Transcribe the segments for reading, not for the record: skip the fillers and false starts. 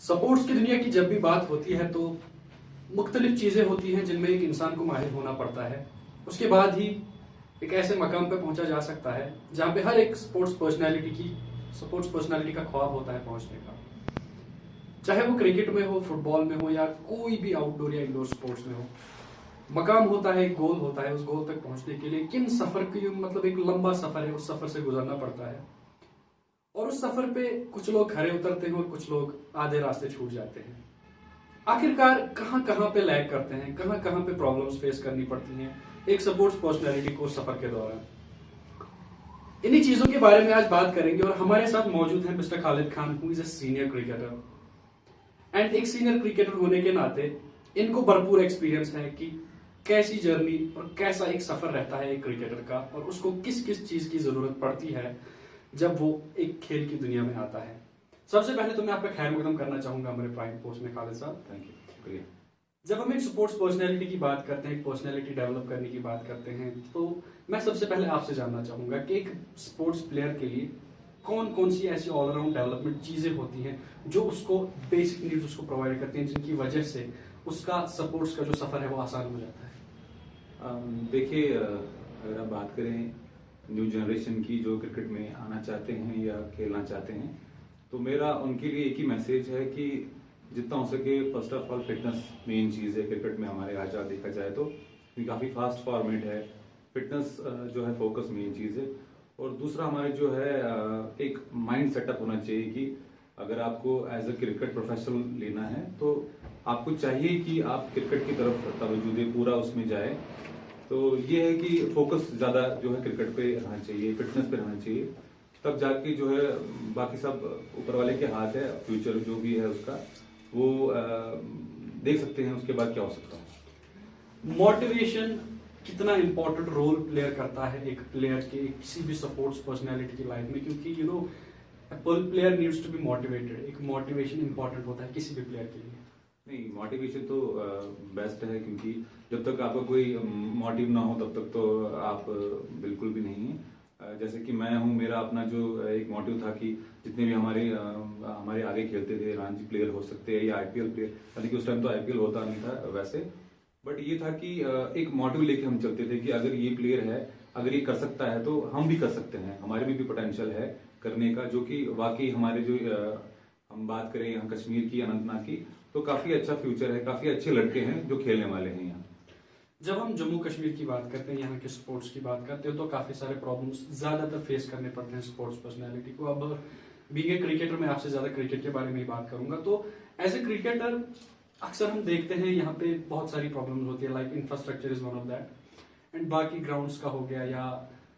Supports की दुनिया की जब भी बात होती है तो मुख्तलिफ चीज़ें होती हैं जिनमें एक इंसान को माहिर होना पड़ता है। उसके बाद ही एक ऐसे मकाम पर पहुंचा जा सकता है जहां पे हर एक स्पोर्ट्स पर्सनालिटी का ख्वाब होता है पहुंचने का। चाहे वो क्रिकेट में हो, फुटबॉल में हो या कोई भी आउटडोर या इंडोर स्पोर्ट्स में हो, मकाम होता है, एक गोल होता है। उस गोल तक पहुंचने के लिए किन सफर की मतलब एक लंबा सफर है, उस सफर से गुजरना पड़ता है। और उस सफर पे कुछ लोग खरे उतरते हैं और कुछ लोग आधे रास्ते छूट जाते हैं। आखिरकार कहां कहां पे लैग करते हैं, कहां कहां पे प्रॉब्लम्स फेस करनी पड़ती हैं एक सपोर्ट्स पर्सनैलिटी को सफर के दौरान। इन्हीं चीजों के बारे में आज बात करेंगे और हमारे साथ मौजूद हैं mister Khalid Khan, who is a senior cricketer. And एक सीनियर क्रिकेटर होने के नाते इनको भरपूर एक्सपीरियंस है कि कैसी जर्नी और कैसा एक सफर रहता है एक क्रिकेटर का, और उसको किस किस चीज की जरूरत पड़ती है जब वो एक खेल की दुनिया में आता है। सबसे पहले तो मैं आपका खैर मकदम करना चाहूंगा हमारे प्राइम पोस्ट में खालिद साहब। थैंक यू, शुक्रिया। जब हम एक स्पोर्ट्स पर्सनैलिटी की बात करते हैं, एक पर्सनैलिटी डेवलप करने की बात करते हैं, तो मैं सबसे पहले आपसे जानना चाहूंगा कि एक स्पोर्ट्स प्लेयर के लिए कौन कौन सी ऐसी ऑलराउंड डेवलपमेंट चीजें होती हैं जो उसको बेसिक नीड्स उसको प्रोवाइड करती हैं, जिनकी वजह से उसका स्पोर्ट्स का जो सफर है वो आसान हो जाता है। देखिए, अगर आप बात करें न्यू जनरेशन की जो क्रिकेट में आना चाहते हैं या खेलना चाहते हैं, तो मेरा उनके लिए एक ही मैसेज है कि जितना हो सके first of all fitness main चीज़ है क्रिकेट में हमारे। आज देखा जाए तो काफ़ी फास्ट फॉर्मेट है, फिटनेस जो है फोकस मेन चीज़ है। और दूसरा हमारे जो है एक माइंड सेटअप होना चाहिए कि अगर आपको एज अ क्रिकेट प्रोफेशनल लेना है तो आपको चाहिए कि आप क्रिकेट की तरफ तवज्जो दें, पूरा उसमें जाए। तो ये है कि फोकस ज़्यादा जो है क्रिकेट पे रहना चाहिए, फिटनेस पे रहना चाहिए, तब जाके जो है बाकी सब ऊपर वाले के हाथ है। फ्यूचर जो भी है उसका वो देख सकते हैं उसके बाद क्या हो सकता है। मोटिवेशन कितना इंपॉर्टेंट रोल प्लेयर करता है एक प्लेयर के किसी भी सपोर्ट्स पर्सनैलिटी की लाइफ में, क्योंकि you know player needs to be motivated. एक मोटिवेशन इंपॉर्टेंट होता है किसी भी प्लेयर के लिए। नहीं, मोटिवेशन तो बेस्ट है, क्योंकि जब तक आपका कोई मोटिव ना हो तब तक तो आप बिल्कुल भी नहीं है। जैसे कि मैं हूँ, मेरा अपना जो एक मोटिव था कि जितने भी हमारे आगे खेलते थे, रणजी प्लेयर हो सकते हैं या आईपीएल प्लेयर, हालांकि उस टाइम तो आईपीएल होता नहीं था वैसे, बट ये था कि एक मोटिव लेके हम चलते थे कि अगर ये प्लेयर है, अगर ये कर सकता है तो हम भी कर सकते हैं, हमारे में भी पोटेंशियल है करने का। जो कि वाकई हमारे जो हम बात करें यहाँ कश्मीर की, अनंतनाग की, तो काफी अच्छा फ्यूचर है, काफी अच्छे लड़के हैं जो खेलने वाले हैं यहाँ। जब हम जम्मू कश्मीर की बात करते हैं, यहाँ के स्पोर्ट्स की बात करते हैं, तो काफी सारे प्रॉब्लम्स ज्यादातर फेस करने पड़ते हैं स्पोर्ट्स पर्सनैलिटी को। अब बीइंग ए क्रिकेटर, मैं आपसे ज्यादा क्रिकेट के बारे में ही बात करूंगा। तो एज ए क्रिकेटर अक्सर हम देखते हैं यहाँ पे बहुत सारी प्रॉब्लम्स होती है, like infrastructure is one of that, and बाकी ग्राउंड्स का हो गया, या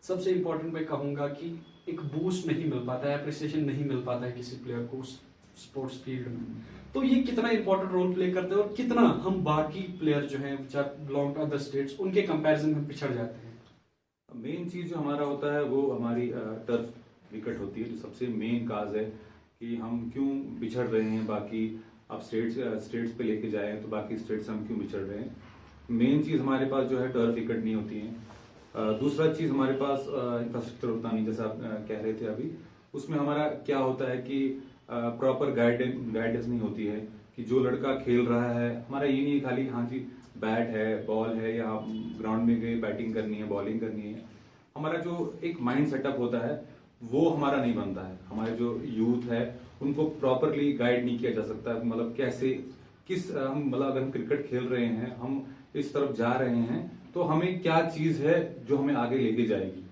सबसे इंपॉर्टेंट मैं कहूंगा कि एक बूस्ट नहीं मिल पाता है, अप्रिसिएशन नहीं मिल पाता है किसी प्लेयर को स्पोर्ट्स फील्ड में। तो ये कितना इंपॉर्टेंट रोल प्ले करते हैं और कितना हम बाकी प्लेयर जो हैं बिलोंग टू अदर स्टेट्स, उनके कंपैरिजन में पिछड़ जाते हैं। मेन चीज जो हमारा होता है वो हमारी टर्फ विकेट होती है, जो सबसे मेन काज है कि हम क्यों बिछड़ रहे हैं। बाकी आप स्टेट्स पे लेके जाए तो बाकी स्टेट्स से हम क्यों बिछड़ रहे हैं। मेन चीज हमारे पास जो है टर्फ विकेट नहीं होती है। दूसरा चीज हमारे पास इंफ्रास्ट्रक्चर होता नहीं, जैसा आप कह रहे थे अभी। उसमें हमारा क्या होता है कि प्रॉपर गाइडेंस नहीं होती है कि जो लड़का खेल रहा है, हमारा ये नहीं खाली हाँ जी बैट है, बॉल है, या ग्राउंड में गए बैटिंग करनी है, बॉलिंग करनी है। हमारा जो एक माइंड सेटअप होता है वो हमारा नहीं बनता है। हमारे जो यूथ है उनको प्रॉपरली गाइड नहीं किया जा सकता, मतलब कैसे हम मतलब अगर हम क्रिकेट खेल रहे हैं, हम इस तरफ जा रहे हैं, तो हमें क्या चीज है जो हमें आगे लेके जाएगी।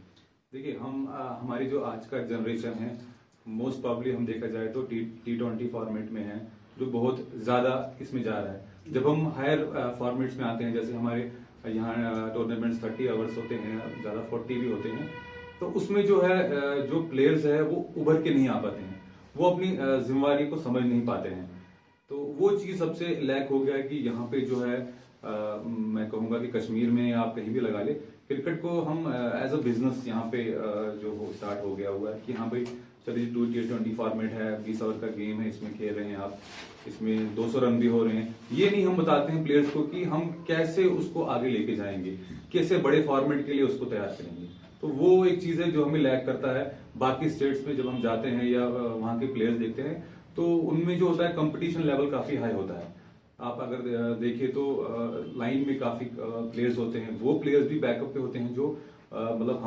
देखिए, हमारी जो आज का जनरेशन है, मोस्ट प्रॉब्ली हम देखा जाए तो T20 फॉर्मेट में है, जो बहुत ज्यादा इसमें जा रहा है। जब हम हायर फॉर्मेट्स में आते हैं, जैसे हमारे यहाँ टूर्नामेंट्स 30 आवर्स होते हैं, ज्यादा 40 भी होते हैं, तो उसमें जो है जो प्लेयर्स है वो उभर के नहीं आ पाते हैं, वो अपनी जिम्मेवारी को समझ नहीं पाते हैं। तो वो चीज सबसे लैक हो गया है कि यहाँ पे जो है मैं कहूंगा कि कश्मीर में आप कहीं भी लगा ले, क्रिकेट को हम एज अ बिजनेस यहाँ पे जो स्टार्ट हो गया हुआ है कि यहाँ पे चलिए T20 फॉर्मेट है, 20 ओवर का गेम है, इसमें खेल रहे हैं आप, इसमें 200 रन भी हो रहे हैं। ये नहीं हम बताते हैं प्लेयर्स को कि हम कैसे उसको आगे लेके जाएंगे, कैसे बड़े फॉर्मेट के लिए उसको तैयार करेंगे। तो वो एक चीज है जो हमें लैक करता है। बाकी स्टेट्स में जब हम जाते हैं या वहाँ के प्लेयर्स देखते हैं, तो उनमें जो होता है कंपटीशन लेवल काफी हाई होता है। आप अगर देखें तो लाइन में काफी प्लेयर्स होते हैं, वो प्लेयर्स भी बैकअप पे होते हैं जो मतलब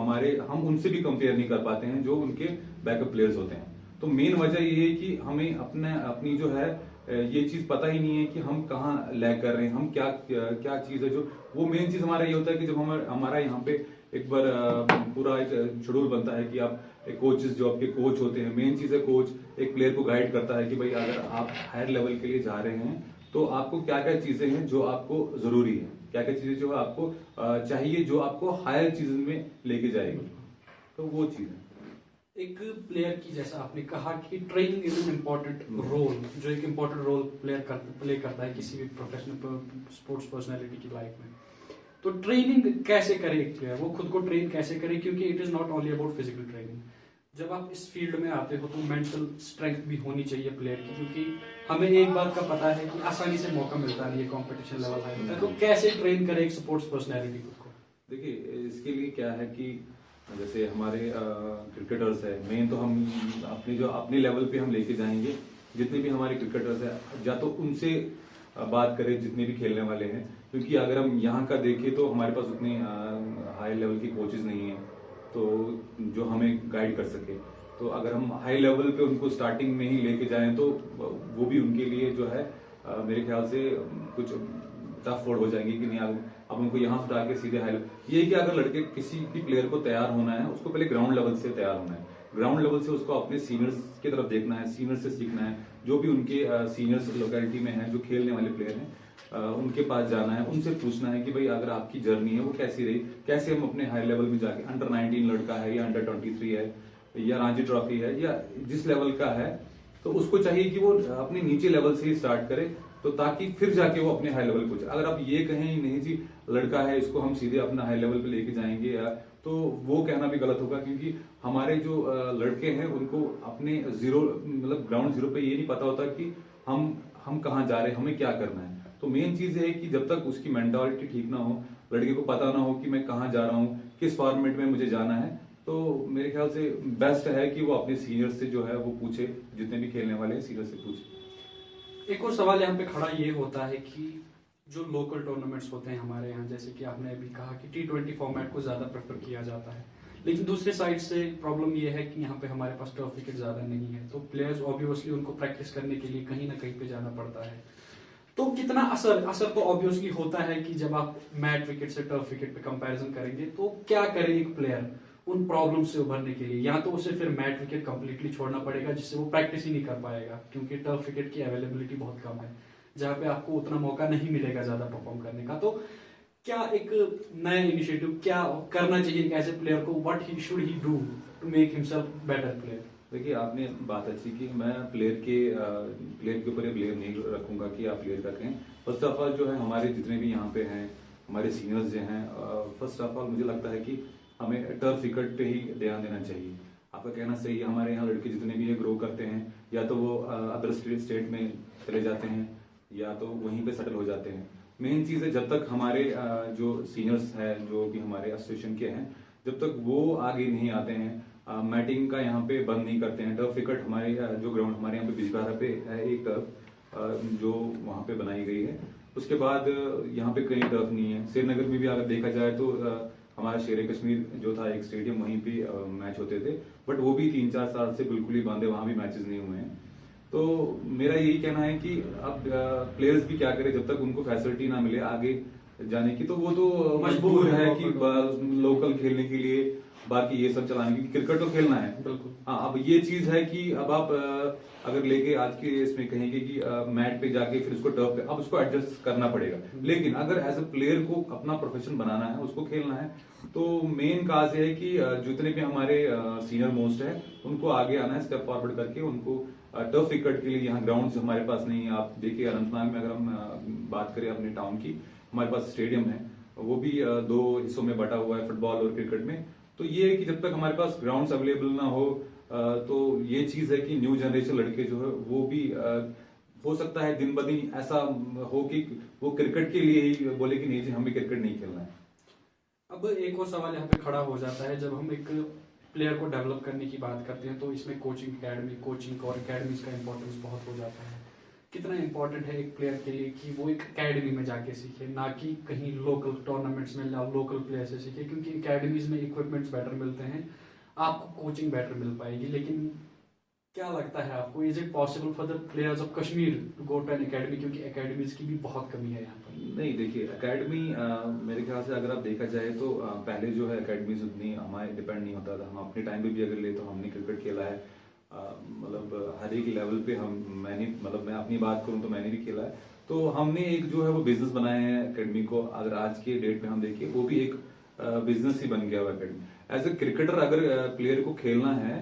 हम उनसे भी कंपेयर नहीं कर पाते हैं जो उनके बैकअप प्लेयर्स होते हैं। तो मेन वजह ये है कि हमें अपनी जो है ये चीज पता ही नहीं है कि हम कहाँ लैग कर रहे हैं, हम क्या क्या चीज है जो वो मेन चीज हमारा ये होता है कि जब हमारा यहाँ पे एक बार पूरा एक शेड्यूल बनता है कि आप एक कोचेस जो आपके कोच होते हैं, मेन चीज है कोच एक प्लेयर को गाइड करता है कि भाई अगर आप हायर लेवल के लिए जा रहे हैं तो आपको क्या क्या चीजें हैं जो आपको जरूरी है, क्या क्या चीजें जो आपको चाहिए जो आपको हायर चीज में लेके जाएगी। तो वो चीज है एक प्लेयर की, जैसा आपने कहा कि training is an important role, जो एक इम्पोर्टेंट रोल प्ले करता है किसी भी प्रोफेशनल स्पोर्ट्स पर्सनालिटी की लाइफ में। तो ट्रेनिंग कैसे करे एक प्लेयर, वो खुद को ट्रेन कैसे करे, क्योंकि it is not only about physical training. जब आप इस फील्ड में आते हो तो मेंटल स्ट्रेंथ भी होनी चाहिए प्लेयर की, क्योंकि हमें एक बात का पता है कि आसानी से मौका मिलता नहीं है, कंपटीशन लेवल हाई होता है। तो कैसे ट्रेन करे एक स्पोर्ट्स पर्सनालिटी खुद को? देखिए इसके लिए क्या है कि जैसे हमारे क्रिकेटर्स है, मेन तो हम अपने लेवल पे हम लेके जाएंगे जितने भी हमारे क्रिकेटर्स है, या तो उनसे बात करें जितने भी खेलने वाले हैं, क्योंकि अगर हम यहाँ का देखें तो हमारे पास उतने हाई लेवल के कोचेस नहीं है तो जो हमें गाइड कर सके। तो अगर हम हाई लेवल पे उनको स्टार्टिंग में ही लेके जाएं तो वो भी उनके लिए जो है मेरे ख्याल से कुछ टफ फोर्ड हो जाएंगे कि नहीं अब उनको यहाँ से उठा के सीधे हाई लेवल। ये कि अगर लड़के किसी भी प्लेयर को तैयार होना है उसको पहले ग्राउंड लेवल से तैयार होना है, ग्राउंड लेवल से उसको अपने सीनियर्स की तरफ देखना है, सीनियर से सीखना है, जो भी उनके सीनियर्स लोकेलिटी में है जो खेलने वाले प्लेयर हैं उनके पास जाना है, उनसे पूछना है कि भाई अगर आपकी जर्नी है वो कैसी रही, कैसे हम अपने हाई लेवल में जाके अंडर 19 लड़का है या अंडर 23 है या रणजी ट्रॉफी है या जिस लेवल का है, तो उसको चाहिए कि वो अपने नीचे लेवल से ही स्टार्ट करे, तो ताकि फिर जाके वो अपने हाई लेवल पहुंचे। अगर आप ये कहें नहीं जी लड़का है इसको हम सीधे अपना हाई लेवल पे लेके जाएंगे या, तो वो कहना भी गलत होगा, क्योंकि हमारे जो लड़के हैं उनको अपने जीरो मतलब ग्राउंड जीरो पे ये नहीं पता होता कि हम कहाँ जा रहे हैं, हमें क्या करना है। तो मेन चीज है कि जब तक उसकी मेंटालिटी ठीक ना हो, लड़के को पता ना हो कि मैं कहाँ जा रहा हूँ, किस फॉर्मेट में मुझे जाना है, तो मेरे ख्याल से बेस्ट है कि वो अपने सीनियर से जो है वो पूछे, जितने भी खेलने वाले हैं सीनियर से पूछे। एक और सवाल यहाँ पे खड़ा ये होता है कि जो लोकल टूर्नामेंट्स होते हैं हमारे यहाँ, जैसे कि आपने अभी कहा कि T20 फॉर्मेट को ज्यादा प्रेफर किया जाता है, लेकिन दूसरे साइड से प्रॉब्लम ये है कि यहाँ पे हमारे पास टर्फ विकेट ज्यादा नहीं है, तो प्लेयर्स ऑब्वियसली उनको प्रैक्टिस करने के लिए कहीं ना कहीं पे जाना पड़ता है। तो कितना असर तो ऑब्वियसली होता है कि जब आप मैट विकेट से टर्फ विकेट पे कंपैरिजन करेंगे, तो क्या करे एक प्लेयर उन प्रॉब्लम से उभरने के लिए? या तो उसे फिर मैट विकेट कंप्लीटली छोड़ना पड़ेगा जिससे वो प्रैक्टिस ही नहीं कर पाएगा, क्योंकि टर्फ विकेट की अवेलेबिलिटी बहुत कम है, जहाँ पे आपको उतना मौका नहीं मिलेगा ज्यादा परफॉर्म करने का। तो क्या एक नया इनिशिएटिव क्या करना चाहिए ऐसे प्लेयर को, what he should he do to make himself better player? देखिए आपने बात अच्छी की, मैं प्लेयर के ऊपर ब्लेम नहीं रखूंगा कि आप प्लेयर का कहें। फर्स्ट ऑफ ऑल जो है हमारे जितने भी यहाँ पे हैं हमारे सीनियर्स जो हैं, फर्स्ट ऑफ ऑल मुझे लगता है कि हमें टर्फ विकेट पे ही ध्यान देना चाहिए। आपका कहना सही है, हमारे यहाँ लड़के जितने भी है ग्रो करते हैं, या तो वो अदर स्टेट में चले जाते हैं या तो वहीं पे सेटल हो जाते हैं। मेन चीज है जब तक हमारे जो सीनियर्स हैं जो भी हमारे एसोसिएशन के हैं, जब तक वो आगे नहीं आते हैं, मैटिंग का यहाँ पे बंद नहीं करते हैं। टर्फ विकेट हमारे जो ग्राउंड हमारे यहाँ पे बिजबारा पे है एक टर्फ जो वहाँ पे बनाई गई है, उसके बाद यहाँ पे कहीं टर्फ नहीं है। श्रीनगर में भी अगर देखा जाए तो हमारा शेर कश्मीर जो था एक स्टेडियम, वहीं पे मैच होते थे, बट वो भी 3-4 साल से बिल्कुल ही बंद है, वहां भी मैचेस नहीं हुए हैं। तो मेरा यही कहना है कि अब प्लेयर्स भी क्या करें, जब तक उनको फैसिलिटी ना मिले आगे जाने की, तो वो तो मजबूर है कि लोकल खेलने के लिए बाकी ये सब चलाने की, क्रिकेट तो खेलना है बिल्कुल। हाँ, अब ये चीज है कि अब आप अगर लेके आज के इसमें कहेंगे कि मैट पे जाके फिर उसको टर्फ पे, अब उसको एडजस्ट करना पड़ेगा। लेकिन अगर एज अ प्लेयर को अपना प्रोफेशन बनाना है, उसको खेलना है, तो मेन काज है कि जितने भी हमारे सीनियर मोस्ट है उनको आगे आना है, स्टेप फॉरवर्ड करके उनको टर्फ विकेट के लिए यहाँ ग्राउंड हमारे पास नहीं है। आप देखिए अनंतनाग में अगर हम बात करें अपने टाउन की, हमारे पास स्टेडियम है, वो भी 2 हिस्सों में बटा हुआ है, फुटबॉल और क्रिकेट में। तो ये है कि जब तक हमारे पास ग्राउंड्स अवेलेबल ना हो, तो ये चीज है कि न्यू जनरेशन लड़के जो है वो भी हो सकता है दिन ब दिन ऐसा हो कि वो क्रिकेट के लिए ही बोले कि नहीं जी हमें क्रिकेट नहीं खेलना है। अब एक और सवाल यहाँ पे खड़ा हो जाता है, जब हम एक प्लेयर को डेवलप करने की बात करते हैं तो इसमें कोचिंग और एकेडमीज का इंपॉर्टेंस बहुत हो जाता है। कितना इंपॉर्टेंट है एक प्लेयर के लिए कि वो एक एकेडमी में जाके सीखे, ना कि कहीं लोकल टूर्नामेंट्स में लोकल प्लेयर से सीखे, क्योंकि एकेडमीज में इक्विपमेंट्स बेटर मिलते हैं, आपको कोचिंग बेटर मिल पाएगी। लेकिन क्या लगता है आपको, is it possible for the players of Kashmir to go to an academy, क्योंकि एकेडमीज की भी बहुत कमी है यहाँ पर? नहीं, देखिए एकेडमी मेरे ख्याल से अगर आप देखा जाए तो पहले जो है एकेडमीज उतनी हमारे डिपेंड नहीं होता था। हम अपने टाइम पे भी अगर ले तो हमने क्रिकेट खेला है, मतलब हर एक लेवल पे मैं अपनी बात करूं तो मैंने भी खेला है। तो हमने एक जो है वो बिजनेस बनाया है एकेडमी को। अगर आज के डेट में हम देखिए वो भी एक बिजनेस ही बन गया हुआ एकेडमी। एज ए क्रिकेटर अगर प्लेयर को खेलना है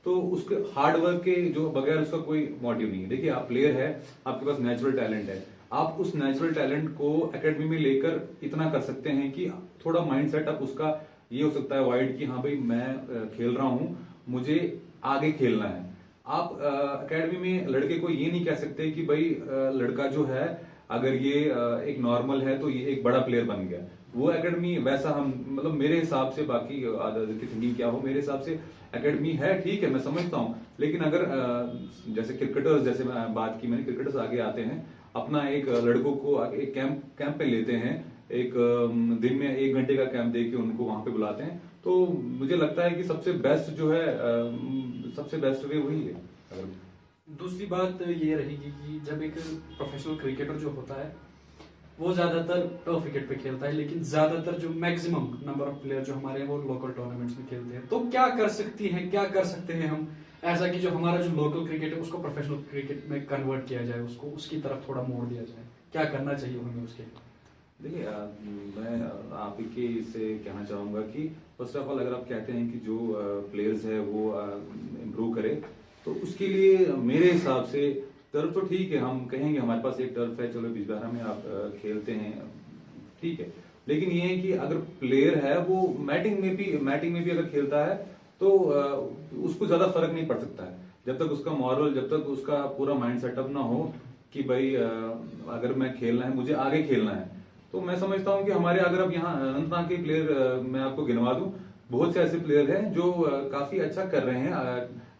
तो उसके हार्ड वर्क के जो बगैर उसका कोई मोटिव नहीं है। देखिए आप प्लेयर है, आपके पास नेचुरल टैलेंट है, आप उस नेचुरल टैलेंट को एकेडमी में लेकर इतना कर सकते हैं कि थोड़ा माइंड सेटअप उसका ये हो सकता है वाइड कि हाँ भाई मैं खेल रहा हूं, मुझे आगे खेलना है। आप एकेडमी में लड़के को ये नहीं कह सकते कि भाई लड़का जो है अगर ये एक नॉर्मल है तो ये एक बड़ा प्लेयर बन गया। वो एकेडमी वैसा हम मतलब मेरे हिसाब से, बाकी अदर की थिंकिंग क्या हो, मेरे हिसाब से एकेडमी है ठीक है, मैं समझता हूँ। लेकिन अगर जैसे क्रिकेटर्स, जैसे मैं बात की मैंने, क्रिकेटर्स आगे आते हैं अपना एक लड़कों को एक कैंप पे लेते हैं, एक दिन में 1 घंटे का कैंप दे के उनको वहां पे बुलाते हैं। तो मुझे लगता है कि सबसे बेस्ट जो है सबसे बेस्ट वे वही है। दूसरी बात ये रहेगी कि जब एक प्रोफेशनल क्रिकेटर जो होता है वो ज्यादातर टफ विकेट पे खेलता है, लेकिन ज्यादातर जो मैक्सिमम नंबर ऑफ प्लेयर जो हमारे हैं वो लोकल टूर्नामेंट्स में खेलते हैं। तो क्या कर सकते हैं हम ऐसा कि जो हमारा जो लोकल क्रिकेट है उसको प्रोफेशनल क्रिकेट में कन्वर्ट किया जाए, उसको उसकी तरफ थोड़ा मोड़ दिया जाए? क्या करना चाहिए हमें उसके लिए? देखिए मैं आप के से कहना चाहूंगा कि फर्स्ट ऑफ ऑल अगर आप कहते हैं कि जो प्लेयर्स है वो इम्प्रूव करे, तो उसके लिए मेरे हिसाब से टर्फ तो ठीक है, हम कहेंगे हमारे पास एक टर्फ है, चलो बिजबहारा में आप खेलते हैं, ठीक है। लेकिन ये है कि अगर प्लेयर है वो मैटिंग में भी अगर खेलता है तो उसको ज्यादा फर्क नहीं पड़ सकता है, जब तक उसका मॉरल, जब तक उसका पूरा माइंड सेटअप ना हो कि भाई अगर मैं खेलना है, मुझे आगे खेलना है। तो मैं समझता हूं कि हमारे, अगर अब यहाँ अनंतनाग के प्लेयर मैं आपको गिनवा दूं, बहुत से ऐसे प्लेयर हैं जो काफी अच्छा कर रहे हैं।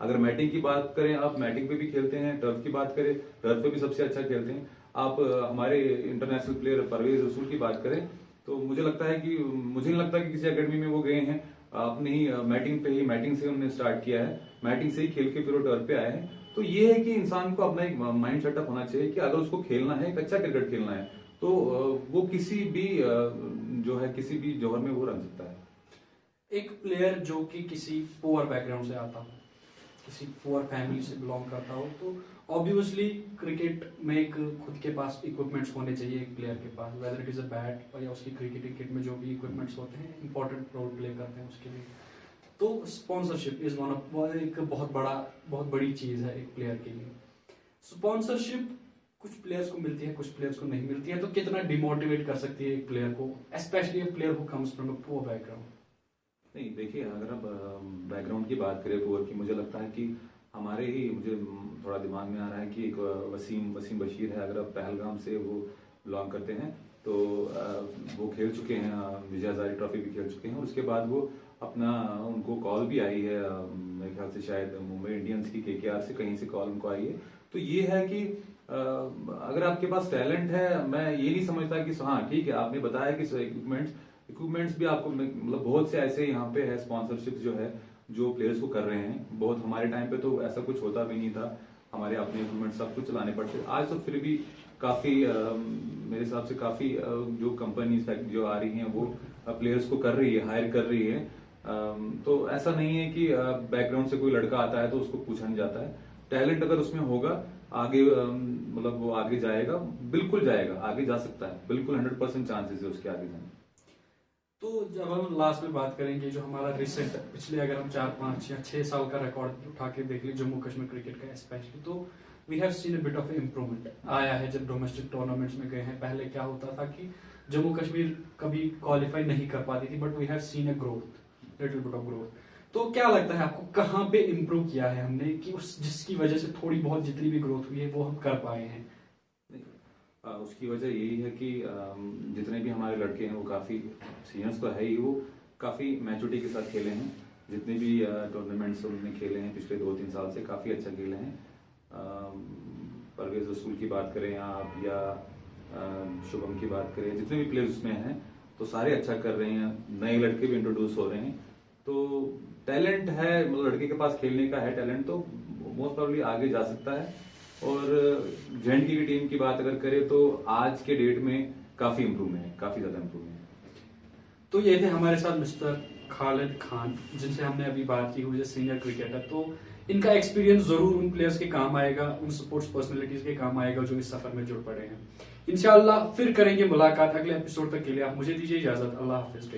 अगर मैटिंग की बात करें, आप मैटिंग पे भी खेलते हैं, टर्फ की बात करें, टर्फ पे भी सबसे अच्छा खेलते हैं। आप हमारे इंटरनेशनल प्लेयर परवेज रसूल की बात करें तो मुझे नहीं लगता कि किसी एकेडमी में वो गए हैं, अपने ही मैटिंग से उन्होंने स्टार्ट किया है, मैटिंग से ही खेल के फिर वो टर्फ पे आए हैं। तो ये है कि इंसान को अपना एक माइंड सेटअप होना चाहिए कि अगर उसको खेलना है, एक अच्छा क्रिकेट खेलना है, तो वो किसी भी जो है किसी भी जौहर में वो रन सकता है। एक प्लेयर जो कि किसी पुअर बैकग्राउंड से आता हो, किसी पुअर फैमिली से बिलोंग करता हो, तो ऑब्वियसली क्रिकेट में एक खुद के पास इक्विपमेंट्स होने चाहिए एक प्लेयर के पास, whether it is a bat और या उसकी क्रिकेट किट में जो भी इक्विपमेंट्स होते हैं इंपॉर्टेंट रोल प्ले करते हैं उसके लिए। तो स्पॉन्सरशिप इज एक बहुत बड़ी चीज है एक प्लेयर के लिए। स्पॉन्सरशिप कुछ प्लेयर्स को मिलती है, कुछ प्लेयर्स को नहीं मिलती है, तो कितना डिमोटिवेट कर सकती है एक प्लेयर को, specially a player who comes from a poor background? नहीं, देखिए अगर आप बैकग्राउंड की बात करें पुअर की, मुझे लगता है कि मुझे थोड़ा दिमाग में आ रहा है कि एक वसीम बशीर है, अगर आप पहलगाम से वो बिलोंग करते हैं तो वो खेल चुके हैं, विजय हजारे ट्रॉफी भी खेल चुके हैं, और उसके बाद वो अपना उनको कॉल भी आई है, मेरे ख्याल से शायद मुंबई इंडियंस की केकेआर से कहीं से कॉल उनको आई है। तो ये है कि अगर आपके पास टैलेंट है, मैं ये नहीं समझता कि हाँ ठीक है, आपने बताया कि इक्विपमेंट्स भी आपको, मतलब बहुत से ऐसे यहाँ पे है स्पॉन्सरशिप जो है जो प्लेयर्स को कर रहे हैं। बहुत हमारे टाइम पे तो ऐसा कुछ होता भी नहीं था, हमारे अपने इक्विपमेंट सब कुछ चलाने पड़ते। आज तो फिर भी काफी मेरे हिसाब से काफी जो कंपनीज जो आ रही हैं वो प्लेयर्स को कर रही है, हायर कर रही है। तो ऐसा नहीं है कि बैकग्राउंड से कोई लड़का आता है तो उसको पूछा नहीं जाता है। टैलेंट अगर उसमें होगा, आगे मतलब वो आगे जाएगा, बिल्कुल जाएगा, आगे जा सकता है, बिल्कुल 100% चांसेस है उसके आगे जाने। तो जब हम लास्ट में बात करेंगे जो हमारा रिसेंट पिछले अगर हम 4 5 या 6 साल का रिकॉर्ड उठा के देख ले जम्मू कश्मीर क्रिकेट का स्पेशली, तो we have seen a bit of improvement आया है जब डोमेस्टिक टूर्नामेंट्स में गए हैं। पहले क्या होता था कि जम्मू कश्मीर कभी क्वालिफाई नहीं कर पाती थी, but we have seen a growth, little bit of growth. तो क्या लगता है आपको कहाँ पे इम्प्रूव किया है हमने कि उस जिसकी वजह से थोड़ी बहुत जितनी भी ग्रोथ हुई है वो हम कर पाए हैं? उसकी वजह यही है कि जितने भी हमारे लड़के हैं वो काफी सीनियर्स तो है ही, वो काफी मैच्योरिटी के साथ खेले हैं। जितने भी टूर्नामेंट्स उन्होंने खेले हैं पिछले 2-3 साल से काफ़ी अच्छा खेले हैं। परवेज रसूल की बात करें आप या शुभम की बात करें, जितने भी प्लेयर्स उसमें हैं तो सारे अच्छा कर रहे हैं, नए लड़के भी इंट्रोड्यूस हो रहे हैं। तो टैलेंट है, मतलब लड़के के पास खेलने का है टैलेंट, तो मोस्ट प्रॉब्ली आगे जा सकता है। और जेएंड की टीम की बात अगर करें तो आज के डेट में काफ़ी इम्प्रूवमेंट है, काफ़ी ज़्यादा इम्प्रूवमेंट है। तो ये थे हमारे साथ मिस्टर खालिद खान, जिनसे हमने अभी बात की हुई, सीनियर क्रिकेटर। तो इनका एक्सपीरियंस जरूर उन प्लेयर्स के काम आएगा, उन स्पोर्ट्स पर्सनालिटीज के काम आएगा जो इस सफर में जुड़ पड़े हैं। इंशाल्लाह फिर करेंगे मुलाकात अगले एपिसोड तक के लिए आप मुझे दीजिए इजाजत। अल्लाह हाफिज।